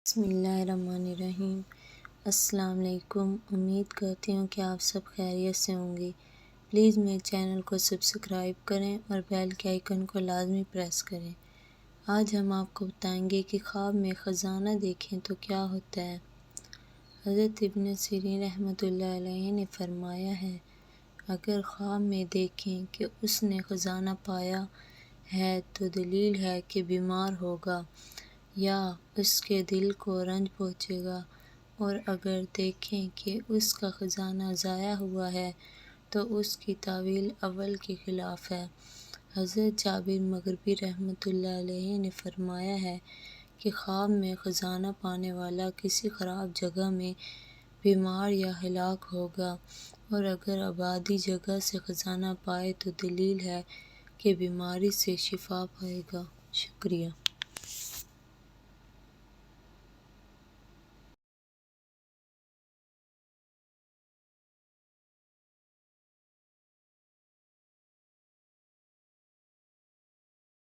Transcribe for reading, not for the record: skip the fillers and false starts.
بسم اللہ الرحمن الرحیم۔ السلام علیکم۔ امید کرتی ہوں کہ آپ سب خیریت سے ہوں گے۔ پلیز میرے چینل کو سبسکرائب کریں اور بیل کے آئیکن کو لازمی پریس کریں۔ آج ہم آپ کو بتائیں گے کہ خواب میں خزانہ دیکھیں تو کیا ہوتا ہے۔ حضرت ابن سیرین رحمۃ اللہ علیہ نے فرمایا ہے، اگر خواب میں دیکھیں کہ اس نے خزانہ پایا ہے تو دلیل ہے کہ بیمار ہوگا یا اس کے دل کو رنج پہنچے گا، اور اگر دیکھیں کہ اس کا خزانہ ضائع ہوا ہے تو اس کی تعویل اول کے خلاف ہے۔ حضرت جابر مغربی رحمۃ اللہ علیہ نے فرمایا ہے کہ خواب میں خزانہ پانے والا کسی خراب جگہ میں بیمار یا ہلاک ہوگا، اور اگر آبادی جگہ سے خزانہ پائے تو دلیل ہے کہ بیماری سے شفا پائے گا۔ شکریہ۔